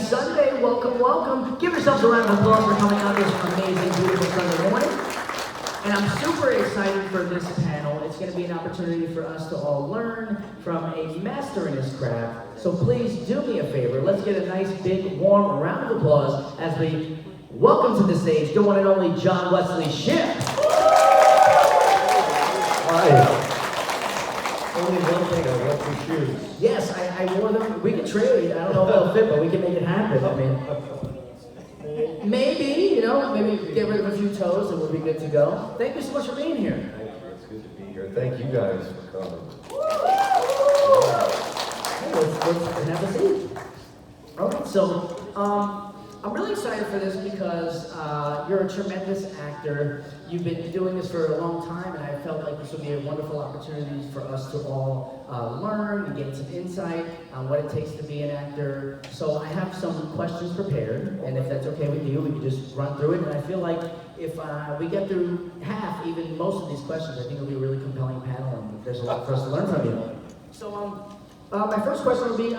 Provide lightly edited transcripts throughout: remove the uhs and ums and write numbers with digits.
Sunday. Welcome, welcome. Give yourselves a round of applause for coming out this amazing, beautiful Sunday morning. And I'm super excited for this panel. It's going to be an opportunity for us to all learn from a master in his craft. So please do me a favor. Let's get a nice, big, warm round of applause as we welcome to the stage the one and only John Wesley Shipp. Hi. Only one thing, I want your shoes. Yes, I wore them. We can trade. I don't know if they'll fit, but we can make it happen. I mean, maybe, maybe get rid of a few toes and we'll be good to go. Thank you so much for being here. Thank you. It's good to be here. Thank you guys for coming. Hey, let's have a seat. All right, so I'm really excited for this because you're a tremendous actor. You've been doing this for a long time, and I felt like this would be a wonderful opportunity for us to all learn and get some insight on what it takes to be an actor. So I have some questions prepared, and if that's okay with you, we can just run through it. And I feel like if we get through half, even most of these questions, I think it'll be a really compelling panel, and there's a lot for us to learn from you. So my first question would be,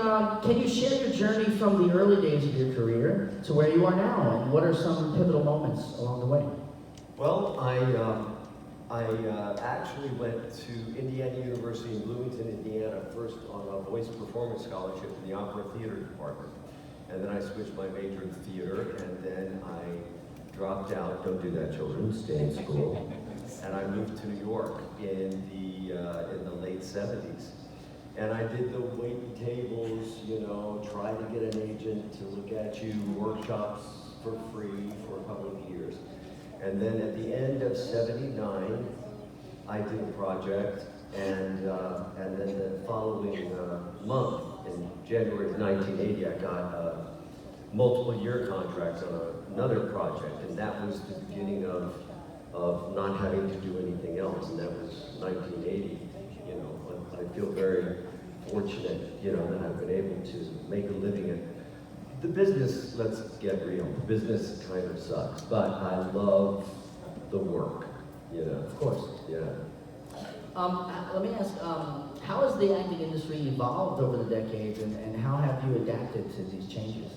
can you share your journey from the early days of your career to where you are now, and what are some pivotal moments along the way? Well, I actually went to Indiana University in Bloomington, Indiana, first on a voice performance scholarship in the opera theater department. And then I switched my major in theater, and then I dropped out. Don't do that, children. Stay in school. And I moved to New York in the late 70s. And I did the waiting tables, try to get an agent to look at you, workshops for free for a couple of years. And then at the end of '79, I did a project, and then the following month, in January of 1980, I got multiple year contracts on another project, and that was the beginning of not having to do anything else, and that was 1980. I feel very fortunate, that I've been able to make a living in the business. Let's get real. The business kind of sucks, but I love the work, Of course. Yeah. Let me ask, how has the acting industry evolved over the decades, and how have you adapted to these changes?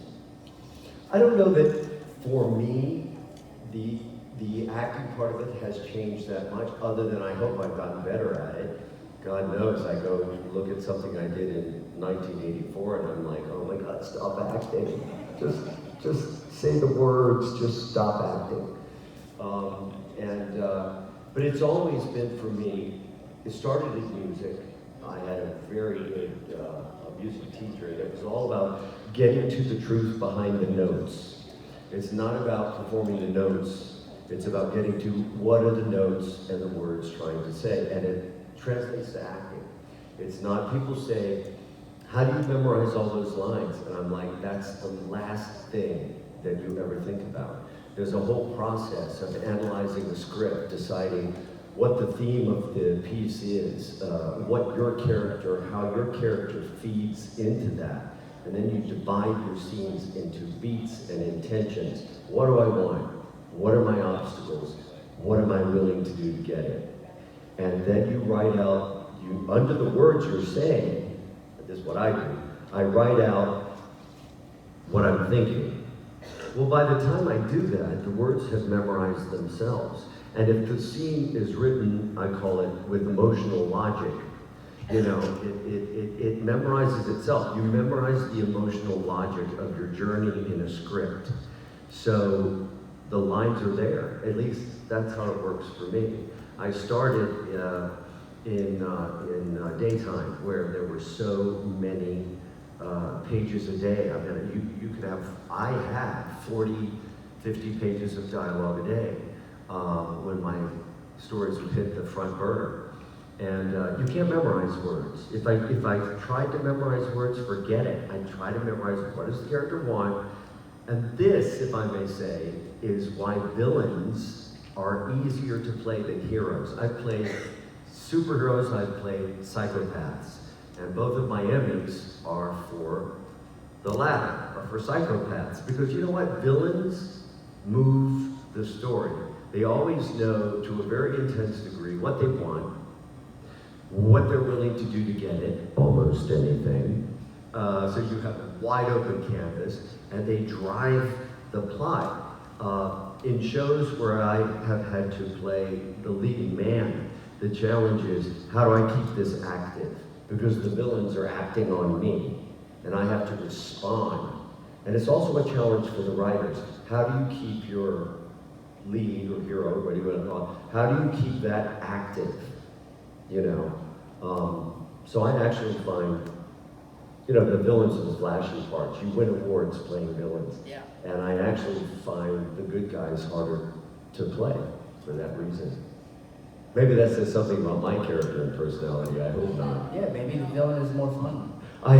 I don't know that for me, the acting part of it has changed that much, other than I hope I've gotten better at it. God knows, I go look at something I did in 1984 and I'm like, oh my God, stop acting. Just say the words, just stop acting. But it's always been for me, it started in music. I had a very good music teacher that was all about getting to the truth behind the notes. It's not about performing the notes, it's about getting to what are the notes and the words trying to say, and it translates to acting. It's not, people say, how do you memorize all those lines? And I'm like, that's the last thing that you ever think about. There's a whole process of analyzing the script, deciding what the theme of the piece is, what your character, how your character feeds into that. And then you divide your scenes into beats and intentions. What do I want? What are my obstacles? What am I willing to do to get it? And then you write out, under the words you're saying, this is what I do, I write out what I'm thinking. Well, by the time I do that, the words have memorized themselves. And if the scene is written, I call it with emotional logic, it memorizes itself. You memorize the emotional logic of your journey in a script. So the lines are there. At least that's how it works for me. I started in daytime, where there were so many pages a day. I mean, you could have, I had 40, 50 pages of dialogue a day when my stories would hit the front burner. And you can't memorize words. If I tried to memorize words, forget it. I try to memorize what does the character want. And this, if I may say, is why villains are easier to play than heroes. I've played superheroes, I've played psychopaths. And both of my Emmys are for the latter, are for psychopaths. Because you know what? Villains move the story. They always know to a very intense degree what they want, what they're willing to do to get it, almost anything. So you have wide open canvas, and they drive the plot. In shows where I have had to play the leading man, the challenge is, how do I keep this active? Because the villains are acting on me, and I have to respond. And it's also a challenge for the writers. How do you keep your lead or hero, what do you want to call it, how do you keep that active? You know? So I actually find, you know, the villains are the flashy parts. You win awards playing villains. Yeah. And I actually find the good guys harder to play for that reason. Maybe that says something about my character and personality, I hope not. Yeah, maybe the villain is more fun. I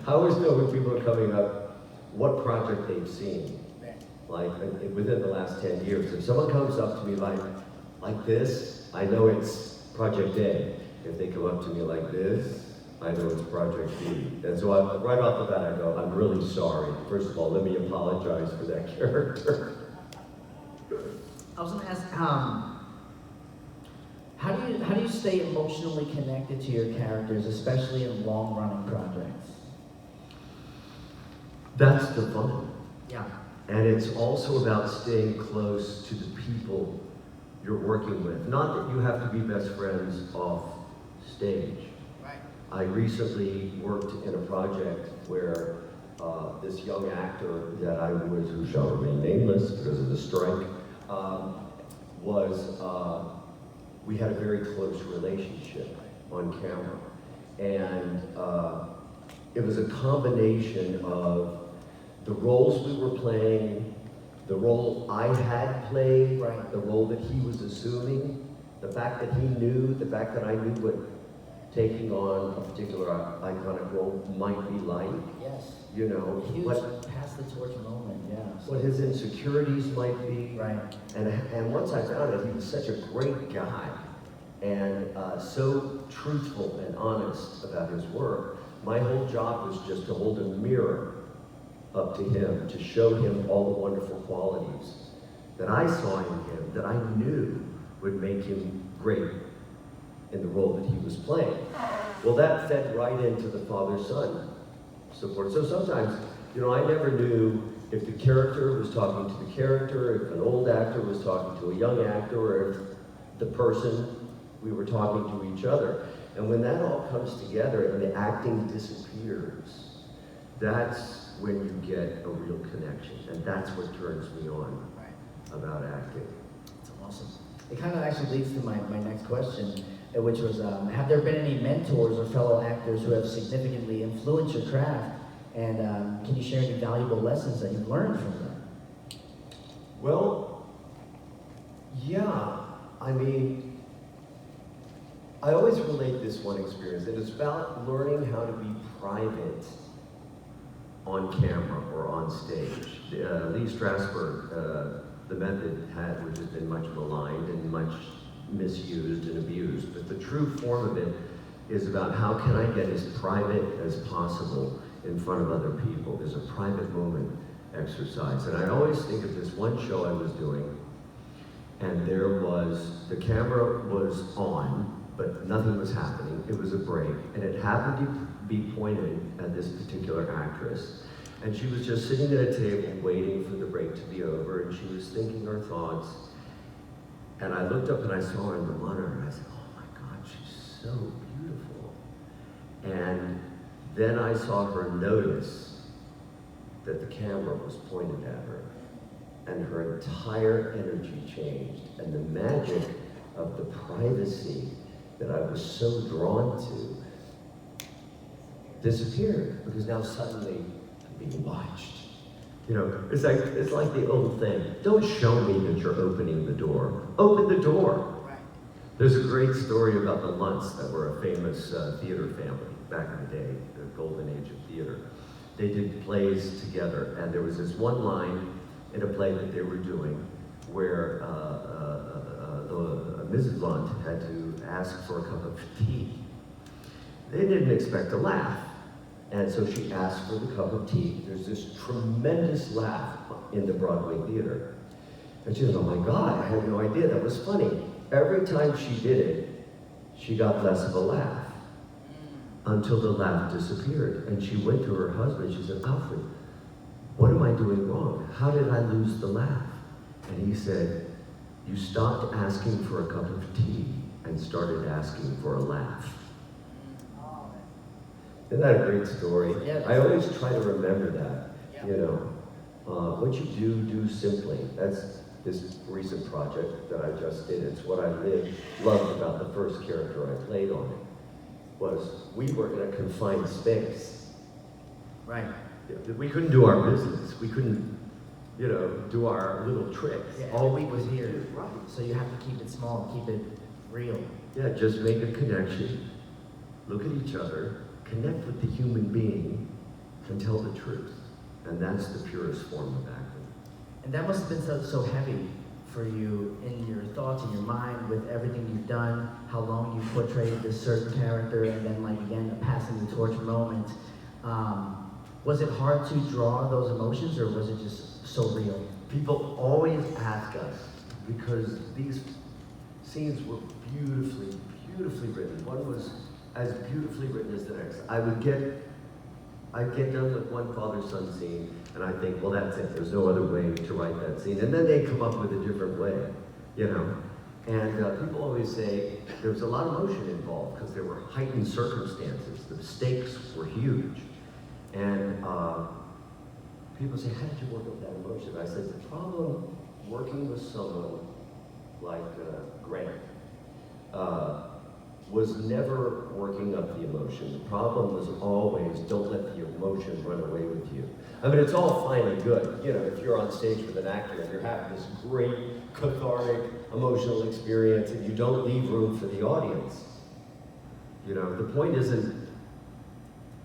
always know when people are coming up, what project they've seen. Like within the last 10 years. If someone comes up to me like this, I know it's Project A. If they come up to me like this, I know it's Project B. And so right off the bat I go, I'm really sorry. First of all, let me apologize for that character. I was gonna ask, how do you stay emotionally connected to your characters, especially in long-running projects? That's the fun. Yeah. And it's also about staying close to the people you're working with. Not that you have to be best friends off stage. Right. I recently worked in a project where this young actor that I was, who shall remain nameless because of the strike, we had a very close relationship on camera. And it was a combination of the roles we were playing, the role I had played, right, the role that he was assuming, the fact that he knew, the fact that I knew what taking on a particular iconic role might be like. Yes. You know, huge what, pass the torch moment, yeah. what his insecurities might be. Right. And once I found out he was such a great guy and so truthful and honest about his work, my whole job was just to hold a mirror up to him, to show him all the wonderful qualities that I saw in him, that I knew would make him great in the role that he was playing. Well, that fed right into the father-son support. So sometimes, you know, I never knew if the character was talking to the character, if an old actor was talking to a young actor, or if the person, we were talking to each other. And when that all comes together and the acting disappears, that's when you get a real connection. And that's what turns me on about acting. That's awesome. It kind of actually leads to my next question, which was, have there been any mentors or fellow actors who have significantly influenced your craft? And can you share any valuable lessons that you've learned from them? Well, yeah. I mean, I always relate this one experience. It is about learning how to be private on camera or on stage. Lee Strasberg, the method which has been much maligned and much misused and abused, but the true form of it is about how can I get as private as possible in front of other people. There's a private moment exercise. And I always think of this one show I was doing, and the camera was on, but nothing was happening. It was a break, and it happened to be pointed at this particular actress. And she was just sitting at a table waiting for the break to be over, and she was thinking her thoughts. And I looked up and I saw her in the monitor, and I said, oh my God, she's so beautiful. And then I saw her notice that the camera was pointed at her, and her entire energy changed, and the magic of the privacy that I was so drawn to disappeared, because now suddenly I'm being watched. You know, it's like the old thing. Don't show me that you're opening the door. Open the door. Right. There's a great story about the Luntz that were a famous theater family back in the day, the golden age of theater. They did plays together, and there was this one line in a play that they were doing where Mrs. Lunt had to ask for a cup of tea. They didn't expect a laugh, and so she asked for the cup of tea. There's this tremendous laugh in the Broadway theater. And she said, oh my God, I had no idea, that was funny. Every time she did it, she got less of a laugh. until the laugh disappeared. And she went to her husband, she said, Alfred, what am I doing wrong? How did I lose the laugh? And he said, you stopped asking for a cup of tea and started asking for a laugh. Isn't that a great story? Yeah, I always try to remember that, Yeah. you know. What you do simply. That's this recent project that I just did. It's what I loved about the first character I played on it, was we were in a confined space. Right. We couldn't do our business. We couldn't, you know, do our little tricks. Yeah, All every we week was could here. do, right. So you have to keep it small, keep it real. Yeah, just make a connection, look at each other, connect with the human being, and tell the truth. And that's the purest form of acting. And that must have been so heavy for you in your thoughts, in your mind, with everything you've done, how long you portrayed this certain character, and then like again, a passing the torch moment. Was it hard to draw those emotions, or was it just so real? People always ask us, because these scenes were beautifully, beautifully written. One was as beautifully written as the next. I'd get done with one father-son scene, and I think, well, that's it. There's no other way to write that scene. And then they come up with a different way, you know? And people always say there was a lot of emotion involved because there were heightened circumstances. The stakes were huge. And people say, how did you work up that emotion? I said, the problem working with someone like Grant was never working up the emotion. The problem was always, don't let the emotion run away with you. I mean, it's all fine and good. You know, if you're on stage with an actor and you're having this great, cathartic, emotional experience and you don't leave room for the audience. You know, the point isn't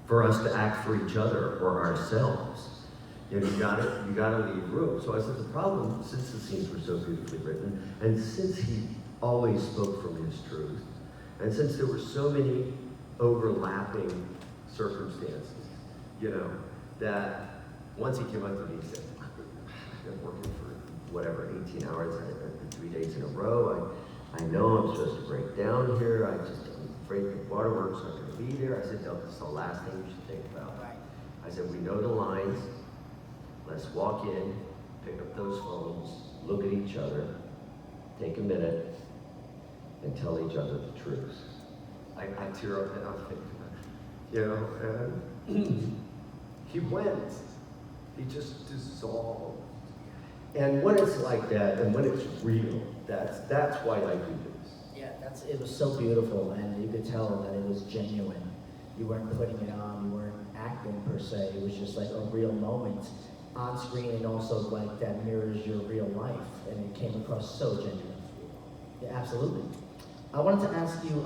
for us to act for each other or ourselves. You know, you gotta leave room. So I said, the problem, since the scenes were so beautifully written, and since he always spoke from his truth, and since there were so many overlapping circumstances, you know, that once he came up to me, he said, I've been working for whatever, 18 hours, 3 days in a row. I know I'm supposed to break down here. I'm afraid the waterworks aren't going to be there. I said, no, this is the last thing you should think about. I said, we know the lines. Let's walk in, pick up those phones, look at each other, take a minute, and tell each other the truth. I tear up and I'm thinking, you know, and he went. He just dissolved. And when it's like that, and when it's real, that's why I do this. Yeah, it was so beautiful, and you could tell that it was genuine. You weren't putting it on, you weren't acting per se. It was just like a real moment on screen, and also like that mirrors your real life, and it came across so genuine. Yeah, absolutely. I wanted to ask you,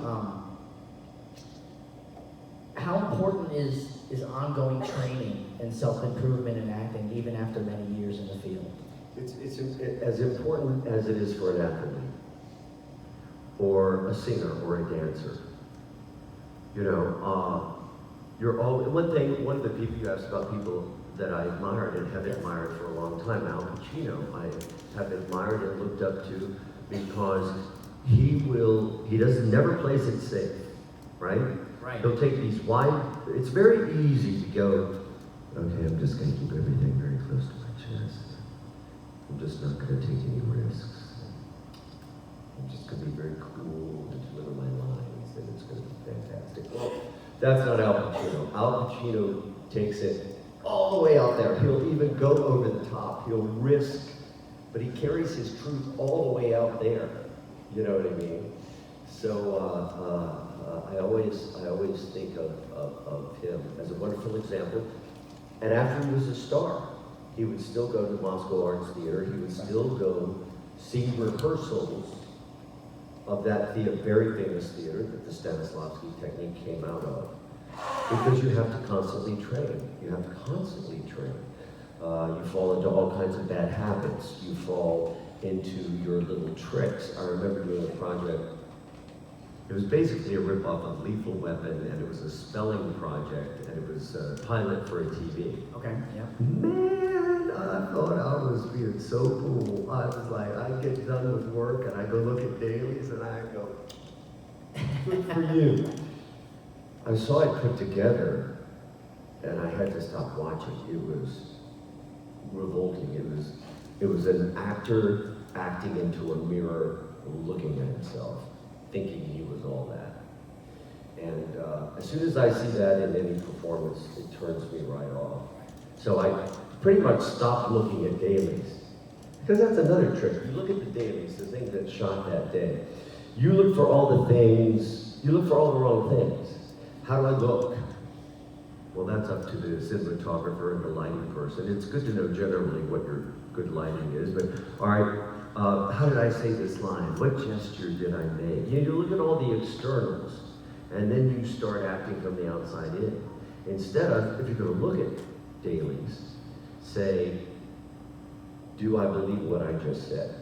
how important is ongoing training and self-improvement in acting, even after many years in the field? It's as important as it is for an athlete, or a singer, or a dancer. You know, one of the people you asked about people that I admired and have admired for a long time, Al Pacino, I have admired and looked up to because he never plays it safe, right? Right. He'll take these it's very easy to go, okay, I'm just gonna keep everything very close to my chest. I'm just not gonna take any risks. I'm just gonna be very cool and deliver my lines, and it's gonna be fantastic. Well, that's not Al Pacino. Al Pacino takes it all the way out there. He'll even go over the top. He'll risk, but he carries his truth all the way out there. You know what I mean? So I always think of him as a wonderful example. And after he was a star, he would still go to Moscow Arts Theater. He would still go see rehearsals of that very famous theater that the Stanislavski technique came out of. Because you have to constantly train. You have to constantly train. You fall into all kinds of bad habits. You fall into your little tricks. I remember doing a project. It was basically a ripoff of Lethal Weapon, and it was a spelling project, and it was a pilot for a TV. Okay, yeah. Man, I thought I was being so cool. I was like, I get done with work, and I go look at dailies, and I go, good for you. I saw it put together, and I had to stop watching. It was revolting. It was an actor acting into a mirror, looking at himself, thinking he was all that. And as soon as I see that in any performance, it turns me right off. So I pretty much stopped looking at dailies. Because that's another trick. You look at the dailies, the thing that's shot that day. You look for all the things, you look for all the wrong things. How do I look? Well, that's up to the cinematographer and the lighting person. It's good to know generally what your good lighting is, but all right, how did I say this line? What gesture did I make? You look at all the externals, and then you start acting from the outside in. Instead of, if you're going to look at dailies, say, do I believe what I just said?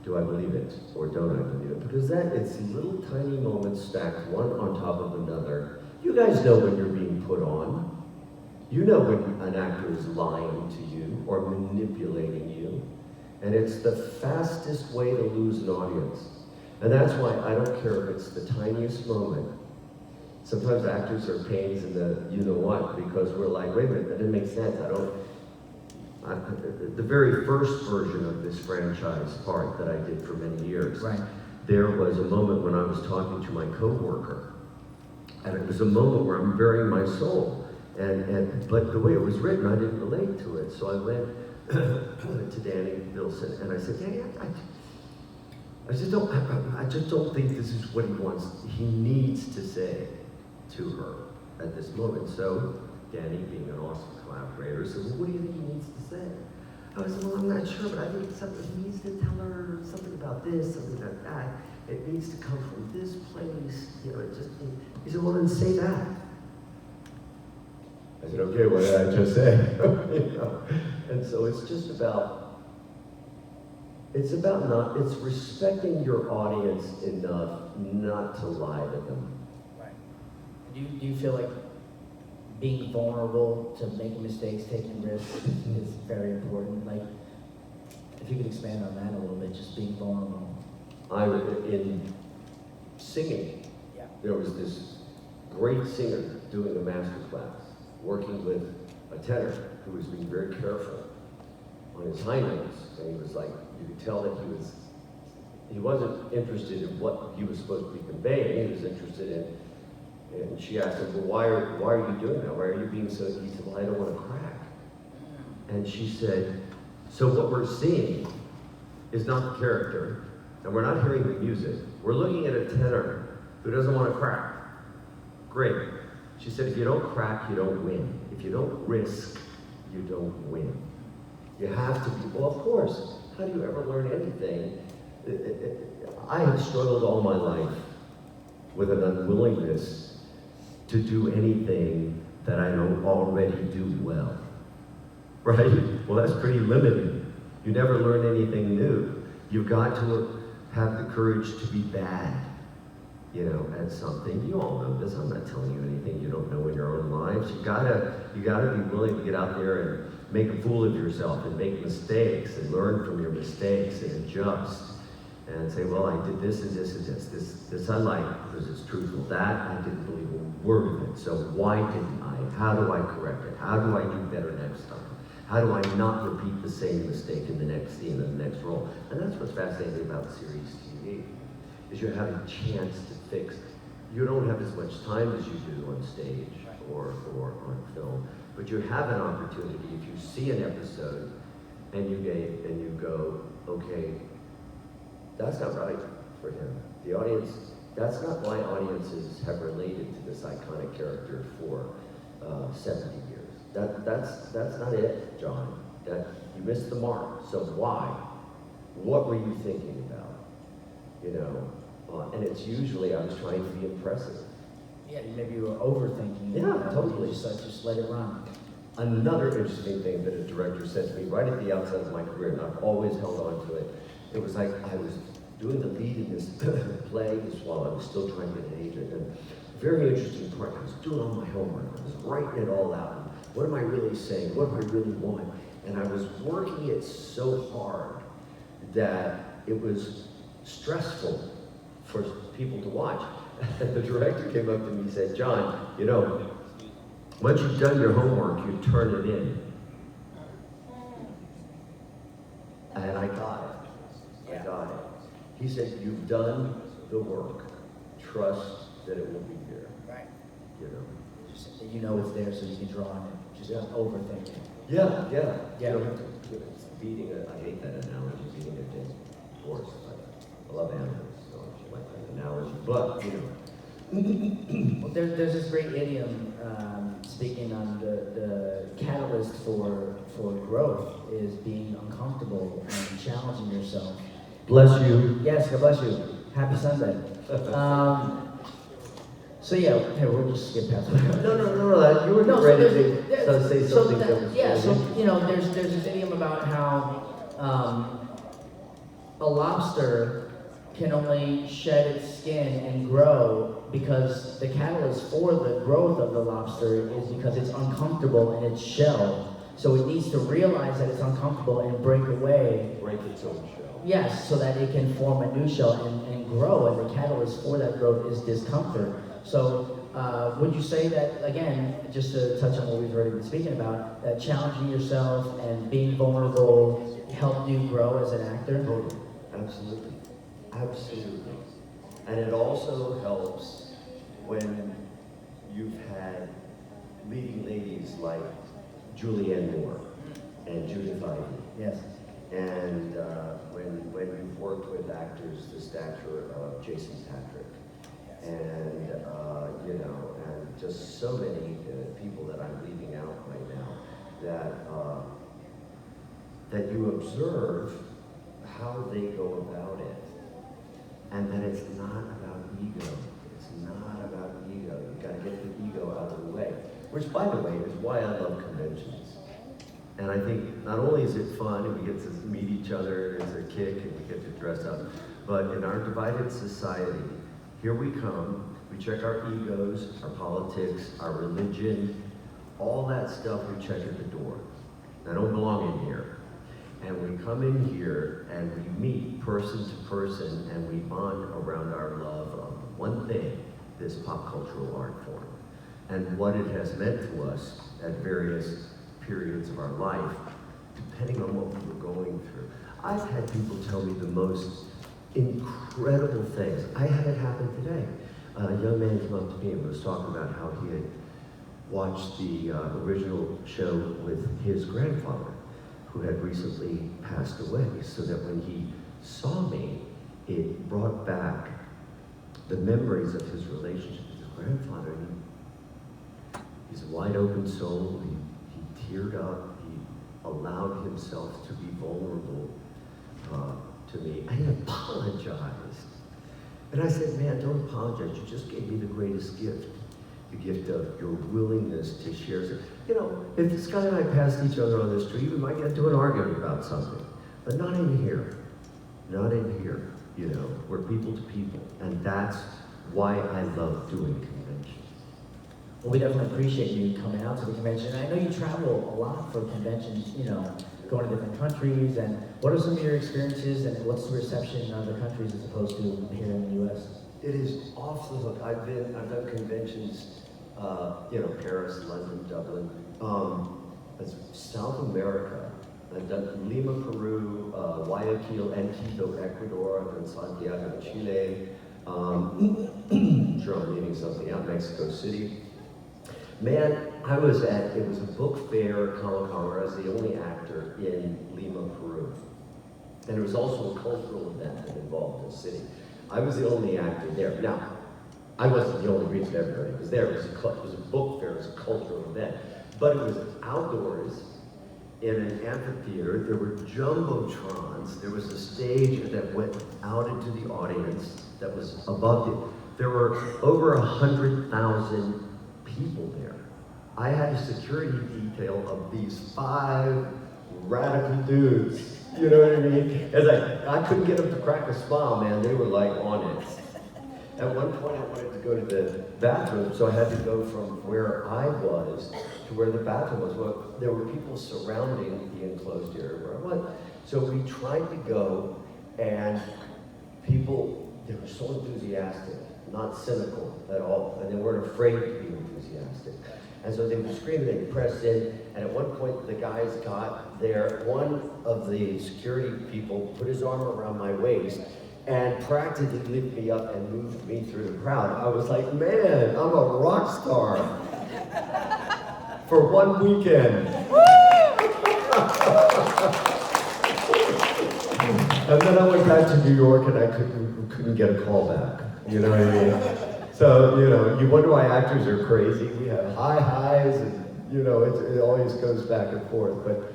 Do I believe it, or don't I believe it? Because that, it's little tiny moments stacked one on top of another. You guys know when you're being put on. You know when an actor is lying to you or manipulating you. And it's the fastest way to lose an audience. And that's why I don't care if it's the tiniest moment. Sometimes actors are pains in the you-know-what, because we're like, wait a minute, that didn't make sense. The very first version of this franchise part that I did for many years, Right. There was a moment when I was talking to my coworker, and it was a moment where I'm burying my soul. But the way it was written, I didn't relate to it. So I went to Danny Bilson and I said, Danny, I just don't think this is what he needs to say to her at this moment. So Danny, being an awesome collaborator, said, well, what do you think he needs to say? I said, well, I'm not sure, but I think he needs to tell her something about this, something about that. It needs to come from this place, he said, well, then say that. I said, okay, what did I just say? And so it's just about, it's respecting your audience enough not to lie to them. Right. Do you feel like being vulnerable to making mistakes, taking risks is very important? Like, if you could expand on that a little bit, just being vulnerable. In singing, Yeah. there was this great singer doing a master class, working with a tenor who was being very careful on his high notes, and he was like, you could tell that he wasn't interested in what he was supposed to be conveying. He was interested in, and she asked him, well, why are you doing that? Why are you being so, he said, well, I don't want to crack. And she said, so what we're seeing is not the character, and we're not hearing the music. We're looking at a tenor who doesn't want to crack. Great. She said, if you don't crack, you don't win. If you don't risk, you don't win. You have to be, well, of course, how do you ever learn anything? I have struggled all my life with an unwillingness to do anything that I don't already do well. Right? Well, that's pretty limiting. You never learn anything new. You've got to have the courage to be bad, at something. You all know this. I'm not telling you anything you don't know in your own lives. You gotta be willing to get out there and make a fool of yourself and make mistakes and learn from your mistakes and adjust and say, well, I did this and this and this. This I like because it's truthful. That I didn't believe a word of it. So why didn't I? How do I correct it? How do I do better next time? How do I not repeat the same mistake in the next scene and the next role? And that's what's fascinating about series TV, is you have a chance to fix. You don't have as much time as you do on stage or on film, but you have an opportunity if you see an episode and you go, okay, that's not right for him. The audience, that's not why audiences have related to this iconic character for 70 years. That's not it, John. That you missed the mark. So why? What were you thinking about? And it's usually I was trying to be impressive. Yeah, maybe you were overthinking. Yeah, totally. Just let it run. Another interesting thing that a director said to me right at the outset of my career, and I've always held on to it, it was like I was doing the lead in this play while I was still trying to get an agent. And very interesting part, I was doing all my homework. I was writing it all out. What am I really saying? What do I really want? And I was working it so hard that it was stressful for people to watch. And the director came up to me and said, John, you know, once you've done your homework, you turn it in. And I got it. I got it. He said, you've done the work. Trust that it will be there. Right. You know. Just, you know it's there so you can draw on it. Just overthink it. Yeah. Yeah. You don't have to, it's beating a, I hate that analogy, beating a dead horse. I love animals, so I like that analogy. But, you know. Well, there's this great idiom speaking on the catalyst for growth is being uncomfortable and challenging yourself. Bless you. Yes, God bless you. Happy Sunday. So yeah, hey, we'll just skip past it. No, you were ready to say something. You know, there's this idiom about how a lobster can only shed its skin and grow because the catalyst for the growth of the lobster is because it's uncomfortable in its shell. So it needs to realize that it's uncomfortable and break away. Break its own shell. Yes, so that it can form a new shell and grow, and the catalyst for that growth is discomfort. So would you say that, again, just to touch on what we've already been speaking about, that challenging yourself and being vulnerable helped you grow as an actor? Totally. Absolutely. Absolutely. And it also helps when you've had leading ladies like Julianne Moore and Judith Ivey. Yes. And when you've worked with actors the stature of Jason Patrick, and you know, and just so many people that I'm leaving out right now, that you observe how they go about it, and that it's not about ego. It's not about ego. You've got to get the ego out of the way. Which, by the way, is why I love conventions. And I think not only is it fun and we get to meet each other, it's a kick and we get to dress up, but in our divided society, here we come, we check our egos, our politics, our religion, all that stuff we check at the door. I don't belong in here. And we come in here and we meet person to person and we bond around our love of one thing, this pop cultural art form, and what it has meant to us at various periods of our life, depending on what we were going through. I've had people tell me the most incredible things. I had it happen today. A young man came up to me and was talking about how he had watched the original show with his grandfather, who had recently passed away, so that when he saw me, it brought back the memories of his relationship with his grandfather. He's a wide open soul. He teared up. He allowed himself to be vulnerable to me. I apologized. And I said, man, don't apologize. You just gave me the greatest gift. The gift of your willingness to share. You know, if this guy and I passed each other on the street, we might get into an argument about something. But not in here. Not in here. You know, we're people to people. And that's why I love doing conventions. Well, we definitely appreciate you coming out to the convention. I know you travel a lot for conventions, you know, going to different countries. And what are some of your experiences and what's the reception in other countries as opposed to here in the U.S.? It is off the hook. I've done conventions, you know, Paris, London, Dublin, South America. I've done Lima, Peru, Guayaquil, and Quito, Ecuador. I've done Santiago, Chile. I'm sure I'm leaving something out. Mexico City. Man, it was a book fair, Comic-Con, where I was the only actor in Lima, Peru. And it was also a cultural event that involved the city. I was the only actor there. Now, I wasn't the only reason everybody was there. It was a book fair, it was a cultural event. But it was outdoors in an amphitheater. There were jumbotrons. There was a stage that went out into the audience that was above it. There were over 100,000 people there. I had a security detail of these 5 radical dudes. You know what I mean? As I couldn't get them to crack a smile, man. They were like on it. At one point, I wanted to go to the bathroom, so I had to go from where I was to where the bathroom was. Well, there were people surrounding the enclosed area where I was. So we tried to go, and people, they were so enthusiastic. not cynical at all, and they weren't afraid to be enthusiastic. And so they would scream, they pressed in, and at one point the guys got there. One of the security people put his arm around my waist and practically lifted me up and moved me through the crowd. I was like, man, I'm a rock star for one weekend. And then I went back to New York and I couldn't get a call back. You know what I mean? So, you know, you wonder why actors are crazy. We have high highs and, you know, it always goes back and forth. But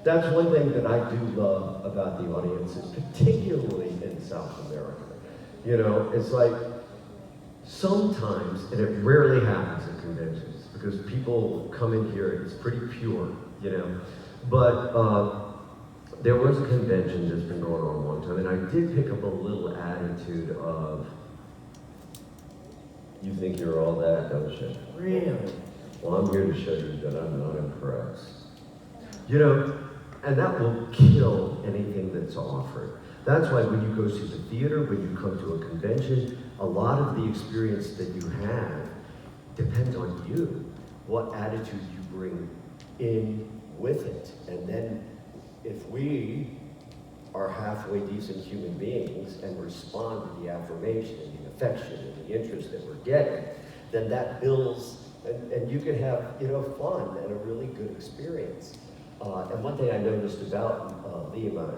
that's one thing that I do love about the audiences, particularly in South America. You know, it's like sometimes, and it rarely happens at conventions, because people come in here, it's pretty pure, you know. But there was a convention that's been going on a long time, and I did pick up a little attitude of, you think you're all that, don't you? Really? Well, I'm here to show you that I'm not impressed. You know, and that will kill anything that's offered. That's why when you go to the theater, when you come to a convention, a lot of the experience that you have depends on you, what attitude you bring in with it. And then if we are halfway decent human beings and respond to the affirmation and the affection and the interest that we're getting, then that builds, and you can have, you know, fun and a really good experience. And one thing I noticed about Lima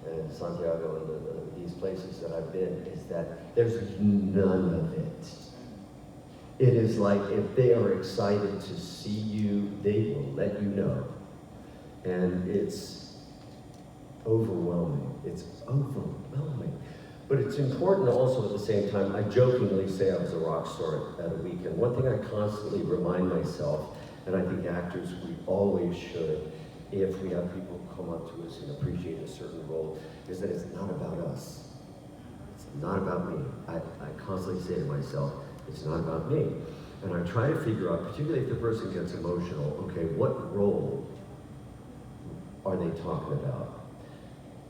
and Santiago and these places that I've been is that there's none of it. It is like if they are excited to see you, they will let you know. And it's overwhelming. It's overwhelming. But it's important also at the same time, I jokingly say I was a rock star at a weekend. One thing I constantly remind myself, and I think actors, we always should, if we have people come up to us and appreciate a certain role, is that it's not about us. It's not about me. I constantly say to myself, it's not about me. And I try to figure out, particularly if the person gets emotional, okay, what role are they talking about?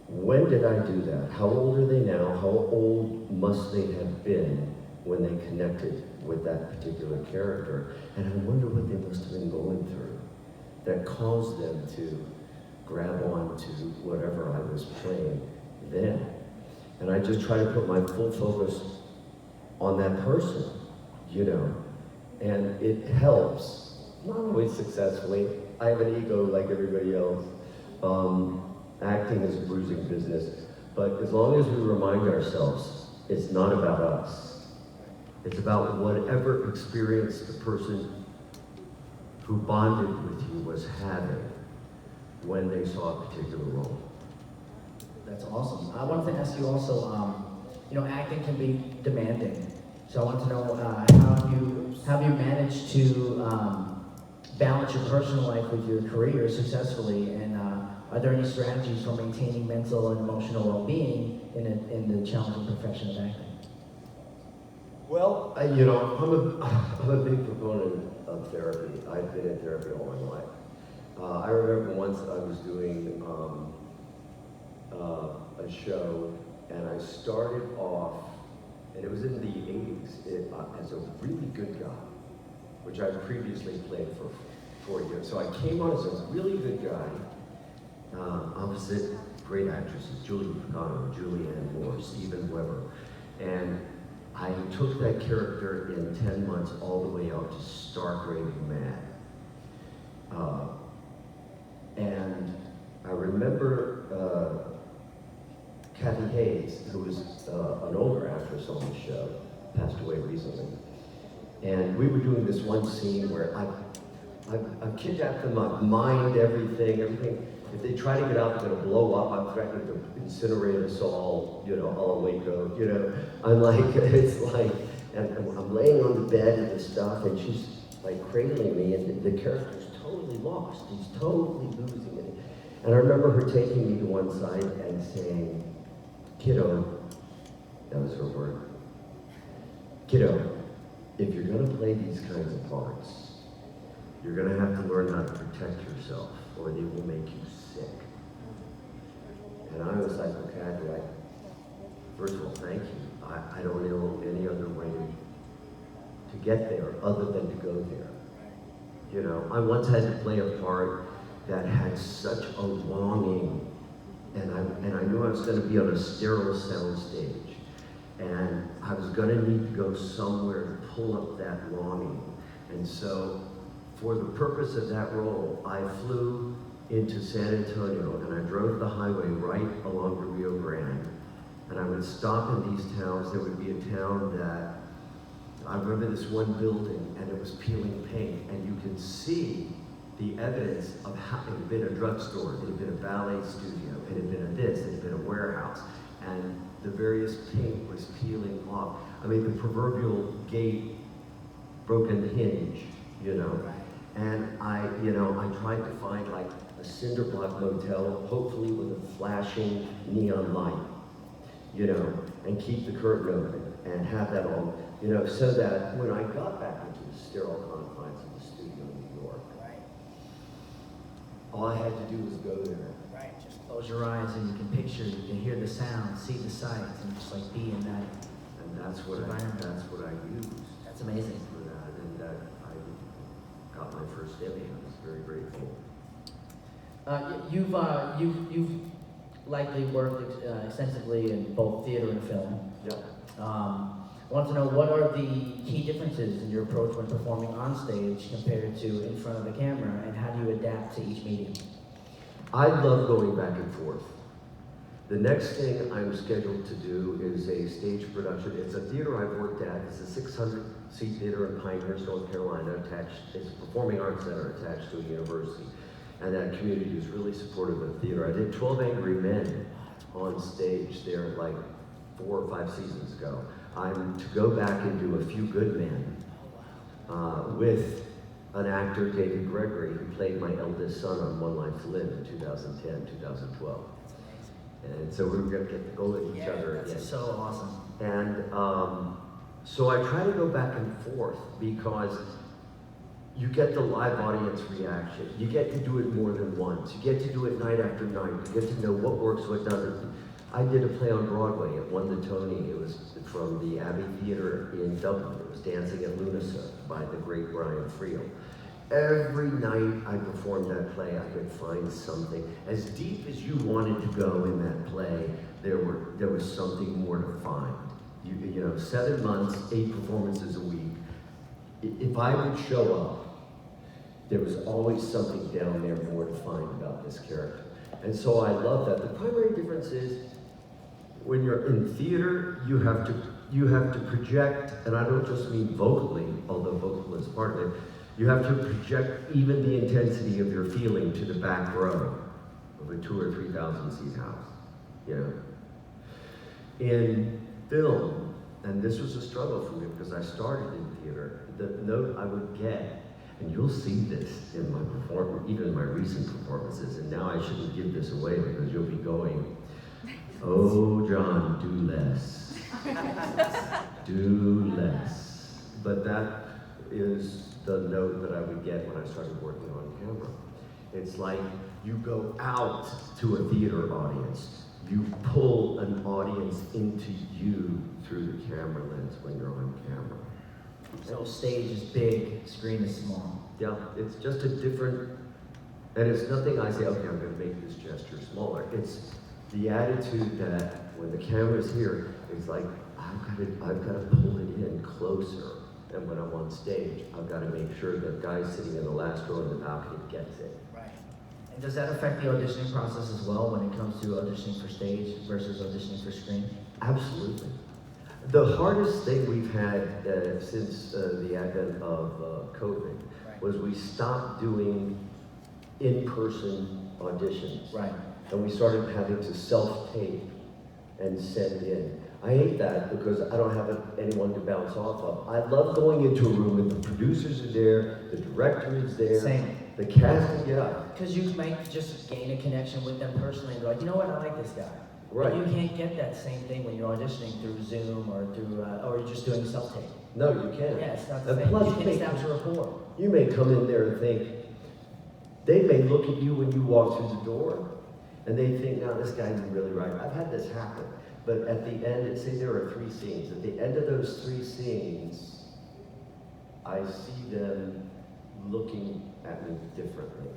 When did I do that? How old are they now? How old must they have been when they connected with that particular character? And I wonder what they must have been going through that caused them to grab on to whatever I was playing then. And I just try to put my full focus on that person, you know, and it helps. Not always successfully. I have an ego like everybody else. Acting is a bruising business, but as long as we remind ourselves, it's not about us. It's about whatever experience the person who bonded with you was having when they saw a particular role. That's awesome. I wanted to ask you also, you know, acting can be demanding. So I want to know how you managed to balance your personal life with your career successfully, and are there any strategies for maintaining mental and emotional well-being in the challenging profession of acting? Well, you know, I'm a big proponent of therapy. I've been in therapy all my life. I remember once I was doing a show, and I started off, and it was in the 80s, as a really good guy, which I previously played for 4 years. So I came on as a really good guy, opposite great actresses, Julie Pacino, Julianne Moore, Stephen Weber. And I took that character in 10 months all the way up to stark raving mad. And I remember Kathy Hayes, who was an older actress on the show, passed away recently. And we were doing this one scene where I've kidnapped them, I've mined everything. If they try to get out, they're gonna blow up. I'm threatening to incinerate us all, you know, all Waco, you know. I'm like, it's like, and I'm laying on the bed and this stuff, and she's like cradling me, and the character's totally lost. He's totally losing it. And I remember her taking me to one side and saying, kiddo, that was her word, kiddo, if you're gonna play these kinds of parts, you're gonna have to learn how to protect yourself, or they will make you sick. And I was like, okay, first of all, thank you. I don't know any other way to get there other than to go there. You know, I once had to play a part that had such a longing, and I knew I was going to be on a sterile sound stage, and I was going to need to go somewhere to pull up that longing. And so, for the purpose of that role, I flew into San Antonio, and I drove the highway right along the Rio Grande, and I would stop in these towns. There would be a town that, I remember this one building, and it was peeling paint, and you could see the evidence of how it had been a drugstore, it had been a ballet studio, it had been a this, it had been a warehouse, and the various paint was peeling off. I mean, the proverbial gate broken hinge, you know. And I tried to find like a cinder block motel, hopefully with a flashing neon light, you know, and keep the curtain open and have that all, you know, so that when I got back into the sterile confines of the studio in New York, all I had to do was go there. Right, just close your eyes and you can picture, you can hear the sound, see the sights, and just like be in that. And that's what I used. That's amazing. For that, and that I got my first Emmy. I was very grateful. You've likely worked extensively in both theater and film. Yeah. I want to know, what are the key differences in your approach when performing on stage compared to in front of the camera, and how do you adapt to each medium? I love going back and forth. The next thing I'm scheduled to do is a stage production. It's a theater I've worked at. It's a 600-seat theater in Pinehurst, North Carolina, it's a performing arts center attached to a university. And that community is really supportive of theater. I did 12 Angry Men on stage there like 4 or 5 seasons ago. I'm to go back and do A Few Good Men with an actor, David Gregory, who played my eldest son on One Life to Live in 2010, 2012. And so we were going to get to go at each other again. That's so awesome. And so I try to go back and forth because you get the live audience reaction. You get to do it more than once. You get to do it night after night. You get to know what works, what doesn't. I did a play on Broadway. It won the Tony. It was from the Abbey Theatre in Dublin. It was Dancing at Lunasa by the great Brian Friel. Every night I performed that play, I could find something. As deep as you wanted to go in that play, there was something more to find. You know, 7 months, 8 performances a week. If I would show up, there was always something down there more to find about this character. And so I love that. The primary difference is when you're in theater, you have to project, and I don't just mean vocally, although vocal is part of it, you have to project even the intensity of your feeling to the back row of a 2,000 or 3,000 seat house, you know. In film, and this was a struggle for me because I started in theater, the note I would get, and you'll see this in my performance, even in my recent performances, and now I shouldn't give this away because you'll be going, oh, John, do less. Do less. But that is the note that I would get when I started working on camera. It's like you go out to a theater audience. You pull an audience into you through the camera lens when you're on camera. So stage is big, screen is small. Yeah, it's just a different, and it's nothing I say, okay, I'm gonna make this gesture smaller. It's the attitude that when the camera's here, it's like, I've got to pull it in closer. And when I'm on stage, I've got to make sure that guy sitting in the last row in the balcony gets it. Right. And does that affect the auditioning process as well when it comes to auditioning for stage versus auditioning for screen? Absolutely. The hardest thing we've had since the advent of COVID was we stopped doing in-person auditions. Right. And we started having to self-tape and send in. I hate that because I don't have anyone to bounce off of. I love going into a room and the producers are there, the director is there, Same. the casting, yeah. Because you might just gain a connection with them personally and go like, you know what, I like this guy. Right. But you can't get that same thing when you're auditioning through Zoom or through, or you're just doing self-tape. No, you can't. Yeah, it's not the And same. plus, You can establish a rapport. you may come in there and think, they may look at you when you walk through the door, and they think, now this guy's really right. I've had this happen. But at the end, say there are 3 scenes. At the end of those 3 scenes, I see them looking at me differently.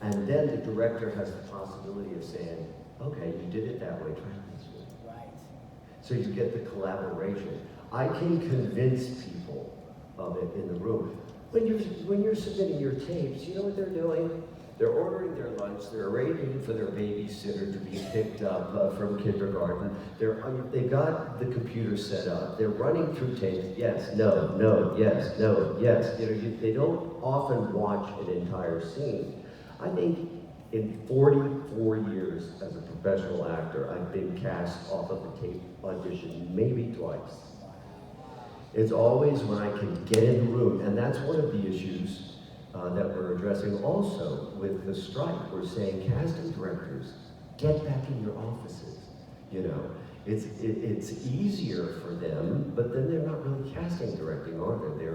And then the director has the possibility of saying, okay, you did it that way, try it this way. Right. So you get the collaboration. I can convince people of it in the room. When you're submitting your tapes, you know what they're doing? They're ordering their lunch, they're arranging for their babysitter to be picked up from kindergarten. They've got the computer set up, they're running through tapes, yes, no, no, yes, no, yes. They don't often watch an entire scene. I think in 44 years as a professional actor, I've been cast off of a tape audition maybe twice. It's always when I can get in the room, and that's one of the issues that we're addressing also with the strike. We're saying, casting directors, get back in your offices. It's easier for them, but then they're not really casting directing, are they?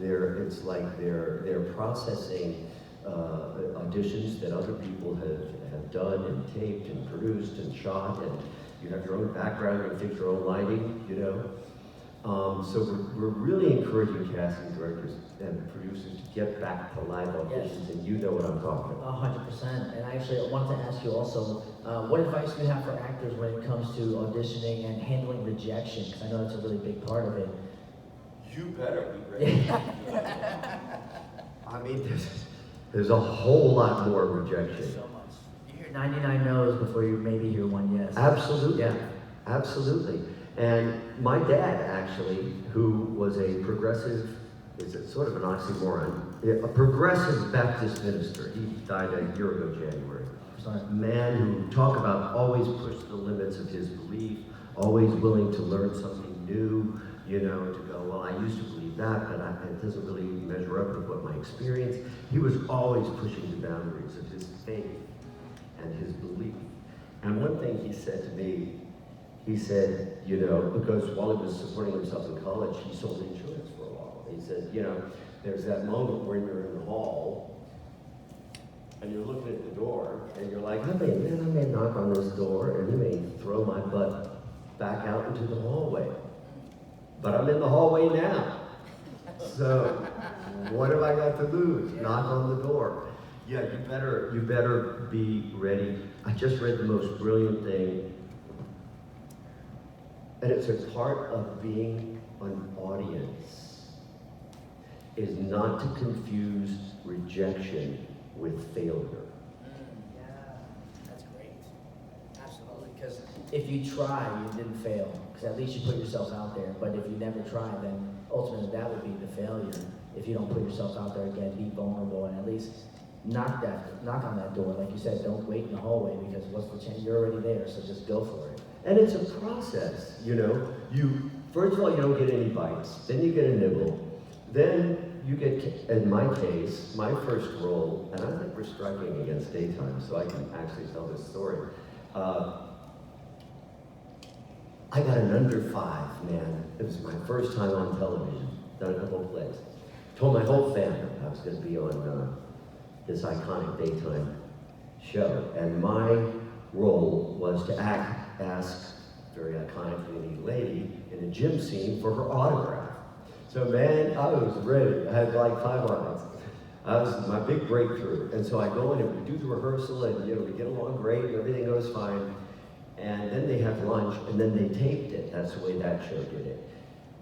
It's like they're processing auditions that other people have done and taped and produced and shot, and you have your own background, you fix your own lighting, So we're really encouraging casting directors and producers to get back to live auditions, and you know what I'm talking about. 100%. And actually, I wanted to ask you also, what advice do you have for actors when it comes to auditioning and handling rejection? Because I know that's a really big part of it. You better be ready. I mean, there's a whole lot more rejection. So much. You hear 99 no's before you maybe hear 1 yes. Absolutely. Yeah. Absolutely. And my dad, actually, who was a progressive, is it sort of an oxymoron, a progressive Baptist minister. He died a year ago, January. Sorry. Man who talked about always push the limits of his belief, always willing to learn something new, to go, well, I used to believe that, but it doesn't really measure up with what my experience. He was always pushing the boundaries of his faith and his belief. And one thing he said to me, he said, because while he was supporting himself in college, he sold insurance for a while. He said, there's that moment when you're in the hall and you're looking at the door and you're like, I may knock on this door and he may throw my butt back out into the hallway. But I'm in the hallway now. So what have I got to lose? Knock on the door. Yeah, you better be ready. I just read the most brilliant thing. And it's a part of being an audience, is not to confuse rejection with failure. Yeah, that's great. Absolutely, because if you try, you didn't fail, because at least you put yourself out there. But if you never try, then ultimately that would be the failure. If you don't put yourself out there again, be vulnerable, and at least knock on that door. Like you said, don't wait in the hallway, because what's the chance? You're already there, so just go for it. And it's a process, You first of all, you don't get any bites. Then you get a nibble. Then you get, in my case, my first role, and I think we're striking against daytime, so I can actually tell this story. I got an under 5, man. It was my first time on television. Done a couple of plays. Told my whole family I was going to be on this iconic daytime show, and my role was to ask very iconically neat lady in a gym scene for her autograph. So man, I was ready. I had like 5 lines. That was my big breakthrough. And so I go in and we do the rehearsal, and we get along great and everything goes fine. And then they have lunch, and then they taped it. That's the way that show did it.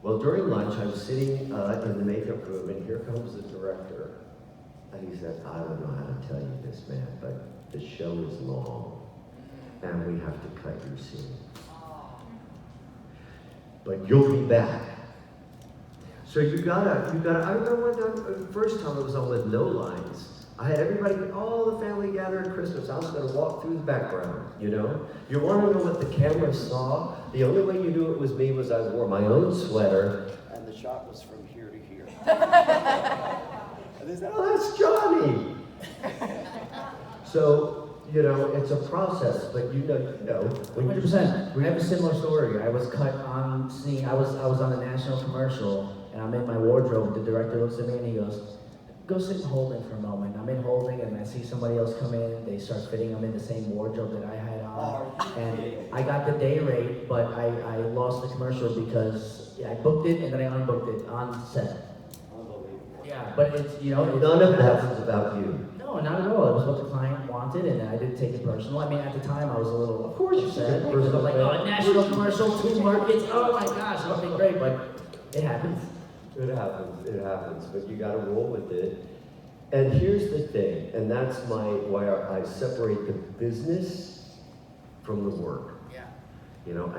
Well, during lunch, I was sitting in the makeup room, and here comes the director. And he said, I don't know how to tell you this, man, but the show is long, and we have to cut your scene. But you'll be back. So you gotta, I remember the first time I was on with no lines, I had everybody, all the family gathered at Christmas. I was gonna walk through the background, You wanna know what the camera saw? The only way you knew it was me was I wore my own sweater, and the shot was from here to here. And they said, oh, that's Johnny. So, it's a process, but when 100%. I have a similar story. I was cut on scene. I was on a national commercial, and I'm in my wardrobe. The director looks at me and he goes, go sit in holding for a moment. I'm in holding and I see somebody else come in, they start fitting them in the same wardrobe that I had on. And I got the day rate, but I lost the commercial because I booked it and then I unbooked it on set. Yeah, but it's, you know, it's None of that was about you. no, not at all. It was what the client wanted, and I didn't take it personal. I mean, at the time, I was a little, of course, upset. Because I was like, oh, national commercial, 2 markets. Oh my gosh, it'll be great, but it happens. It happens, but you gotta roll with it. And here's the thing, and that's why I separate the business from the work. Yeah. You know,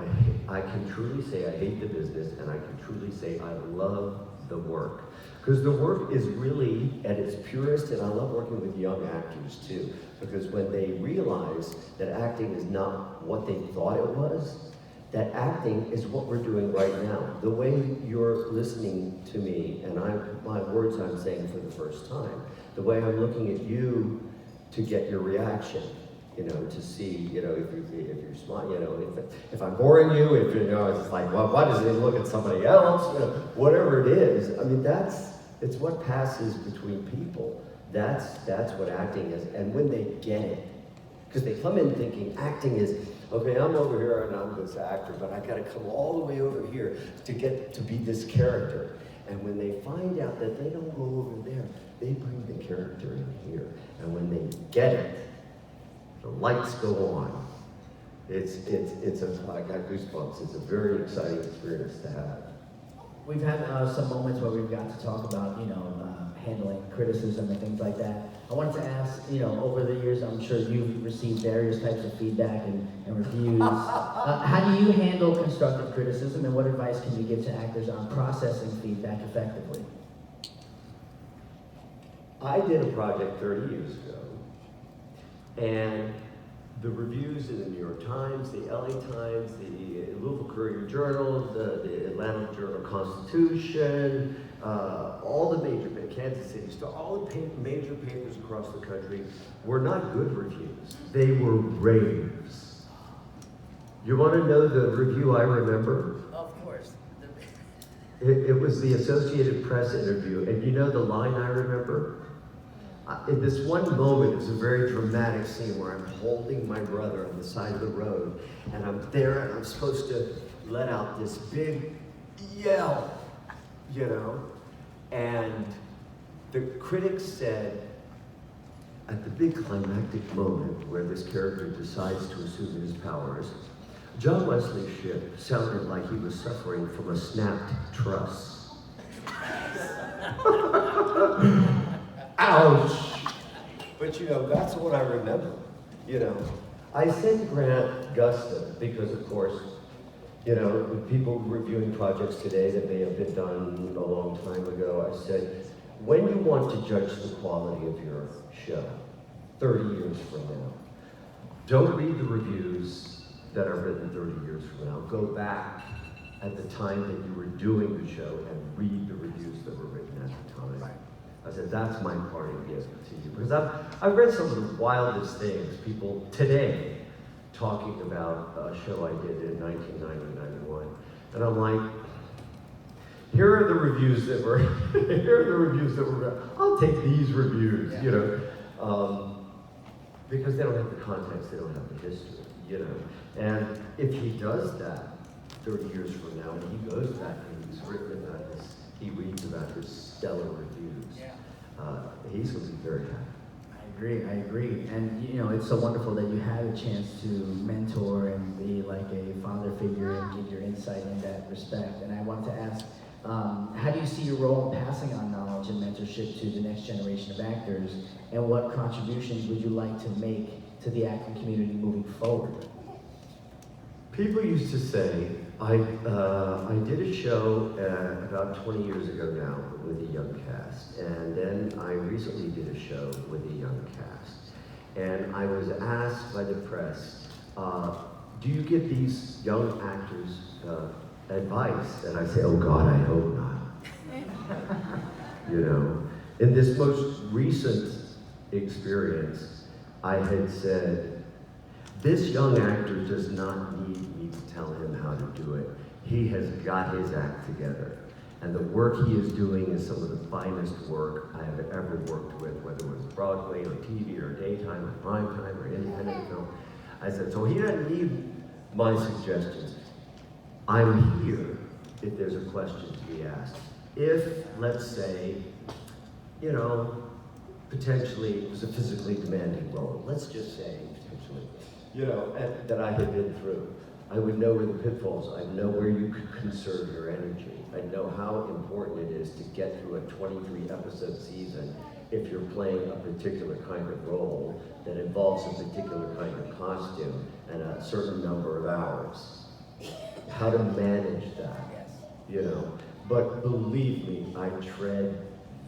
I can truly say I hate the business, and I can truly say I love the work. Because the work is really at its purest, and I love working with young actors too, because when they realize that acting is not what they thought it was, that acting is what we're doing right now. The way you're listening to me, and my words I'm saying for the first time, the way I'm looking at you to get your reaction, you know, to see, you know, if you're smart, you know, if I'm boring you, if you know, it's like, well, why doesn't he look at somebody else? You know, whatever it is. I mean, it's what passes between people. That's what acting is. And when they get it, because they come in thinking acting is, okay, I'm over here and I'm this actor, but I gotta come all the way over here to get to be this character. And when they find out that they don't go over there, they bring the character in here. And when they get it, the lights go on. I got goosebumps. It's a very exciting experience to have. We've had some moments where we've got to talk about, you know, handling criticism and things like that. I wanted to ask, you know, over the years, I'm sure you've received various types of feedback and reviews. How do you handle constructive criticism, and what advice can you give to actors on processing feedback effectively? I did a project 30 years ago, and the reviews in the New York Times, the LA Times, the Louisville Courier-Journal, the Atlanta Journal-Constitution, all the major, Kansas City Star, all the major papers across the country were not good reviews. They were raves. You want to know the review I remember? Of course. It was the Associated Press interview, and you know the line I remember? In this one moment, it's a very dramatic scene where I'm holding my brother on the side of the road, and I'm there, and I'm supposed to let out this big yell, you know? And the critics said, at the big climactic moment where this character decides to assume his powers, John Wesley Shipp sounded like he was suffering from a snapped truss. Ouch! But you know, that's what I remember, you know. I sent Grant Gusta because, of course, you know, with people reviewing projects today that may have been done a long time ago, I said, when you want to judge the quality of your show, 30 years from now, don't read the reviews that are written 30 years from now. Go back at the time that you were doing the show and read the reviews that were written at the time. Right. I said, that's my parting gift to you. Because I've read some of the wildest things, people today talking about a show I did in 1990-91. And I'm like, here are the reviews that were, I'll take these reviews, yeah. You know. Because they don't have the context, they don't have the history, you know. And if he does that 30 years from now, and he goes back and he's written about this, he reads about his stellar reviews, yeah. He's going to be very happy. I agree. And you know, it's so wonderful that you had a chance to mentor and be like a father figure and give your insight in that respect. And I wanted to ask, how do you see your role in passing on knowledge and mentorship to the next generation of actors? And what contributions would you like to make to the acting community moving forward? People used to say, I did a show about 20 years ago now with a young cast, and then I recently did a show with a young cast. And I was asked by the press, do you give these young actors advice? And I say, oh God, I hope not. You know, in this most recent experience, I had said, this young actor does not need me to tell him how to do it. He has got his act together. And the work he is doing is some of the finest work I have ever worked with, whether it was Broadway or TV or daytime or prime time or independent film. I said, so he doesn't need my suggestions. I'm here if there's a question to be asked. If, let's say, you know, potentially it was a physically demanding role, let's just say, potentially, you know, that I had been through. I would know where the pitfalls, I'd know where you could conserve your energy. I'd know how important it is to get through a 23 episode season if you're playing a particular kind of role that involves a particular kind of costume and a certain number of hours. How to manage that, you know. But believe me, I tread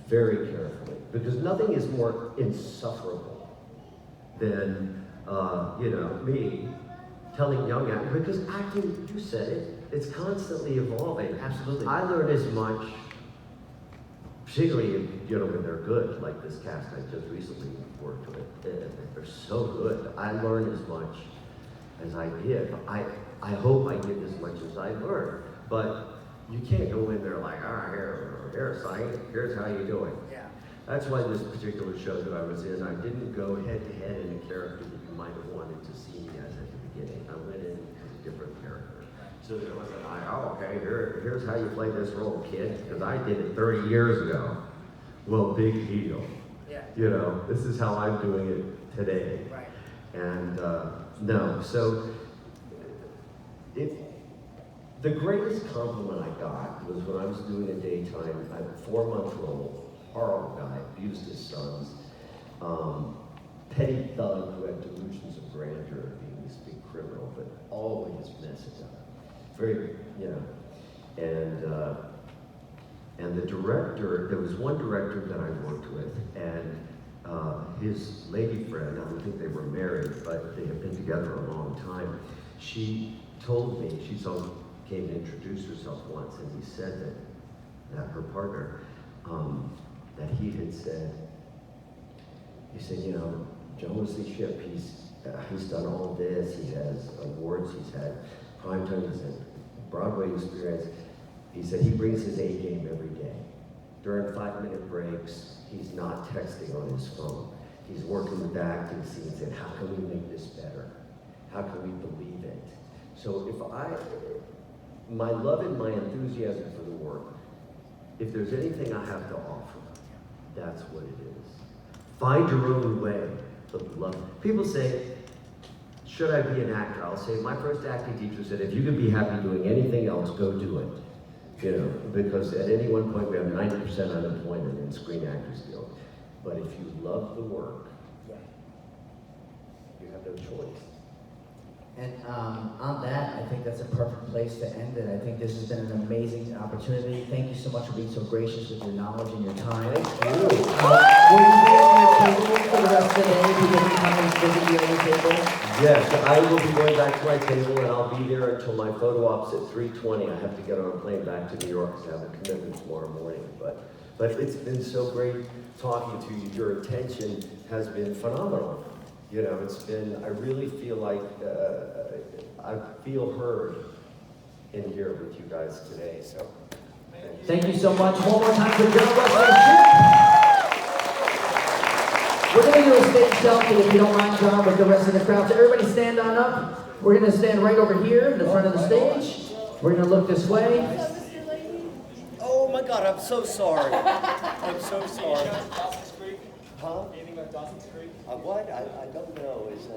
very carefully because nothing is more insufferable than, you know, me telling young actors, because acting, you said it, it's constantly evolving. Absolutely. I learn as much, particularly, you know, when they're good, like this cast I just recently worked with. They're so good. I learn as much as I give. I hope I give as much as I learn, but you can't go in there like, here's Simon, here's how you do it. Yeah. That's why this particular show that I was in, I didn't go head to head in a character that you might have wanted to see me as at the beginning. I went in as a different character. So there wasn't okay, here's how you play this role, kid, because I did it 30 years ago. Well, big deal. Yeah. You know, this is how I'm doing it today. Right. And no, so the greatest compliment I got was when I was doing a daytime, a 4-month role, horrible guy, abused his sons, petty thug who had delusions of grandeur, being this big criminal, but always messes up. Very, you know, and the director, there was one director that I worked with, and his lady friend, I don't think they were married, but they had been together a long time. She told me, came to introduce herself once, and he said that her partner, that he had said, you know, John Wesley Shipp, he's done all this, he has awards, he's had primetime, he's had Broadway experience. He said he brings his A game every day. During 5-minute breaks, he's not texting on his phone. He's working with the acting scenes and how can we make this better? How can we believe it? So my love and my enthusiasm for the work, if there's anything I have to offer, that's what it is. Find your own way of love. People say, should I be an actor? I'll say, my first acting teacher said, if you can be happy doing anything else, go do it. You know, because at any one point we have 90% unemployment in Screen Actors Guild. But if you love the work, you have no choice. And on that, I think that's a perfect place to end it. I think this has been an amazing opportunity. Thank you so much for being so gracious with your knowledge and your time. Thank you. Will you be on your table for the rest of the day? People can come and visit you on your table? Yes, I will be going back to my table and I'll be there until my photo op's at 3:20. I have to get on a plane back to New York because I have a commitment tomorrow morning. But it's been so great talking to you. Your attention has been phenomenal. You know, it's been, I really feel like I feel heard in here with you guys today. So thank you so much. One more time for John Wesley Shipp. We're going to do a stage selfie, if you don't mind, John, with the rest of the crowd. So everybody stand on up. We're going to stand right over here in the front of the stage. We're going to look this way. oh my God, I'm so sorry. I'm so sorry. Huh? Anything about Dawson's Creek? What? I don't know. Is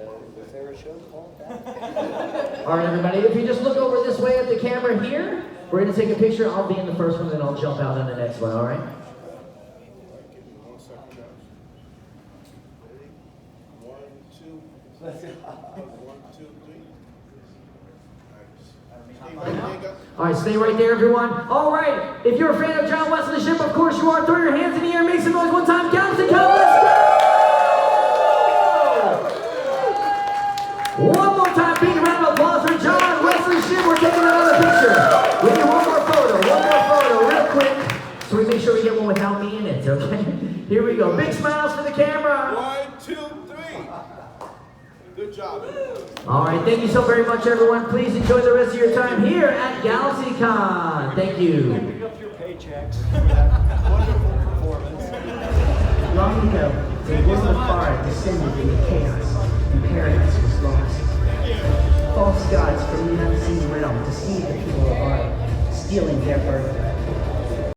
there a show called that? All right, everybody, if you just look over this way at the camera here, we're going to take a picture. I'll be in the first one, then I'll jump out in the next one, all right? 1 second, guys. 1, 2. 1, 2, 3. Nice. All right, stay right there, everyone. All right, if you're a fan of John Wesley Shipp, of course you are. Throw your hands in the air, make some noise one time. Galaxycon, let's go! One more time, big round of applause for John Wesley Shipp. We're taking another picture. We need one more photo, real quick, so we make sure we get one without me in it, okay? Here we go. Big smiles for the camera. 1, 2, 3. Good job. All right, thank you so very much, everyone. Please enjoy the rest of your time here at Galaxycon. Thank you. Pick up your page. paychecks for that wonderful performance. Long ago, there was a fire descended into chaos, and paradise was lost. False gods from the unseen realm deceived the people of art, stealing their birthright.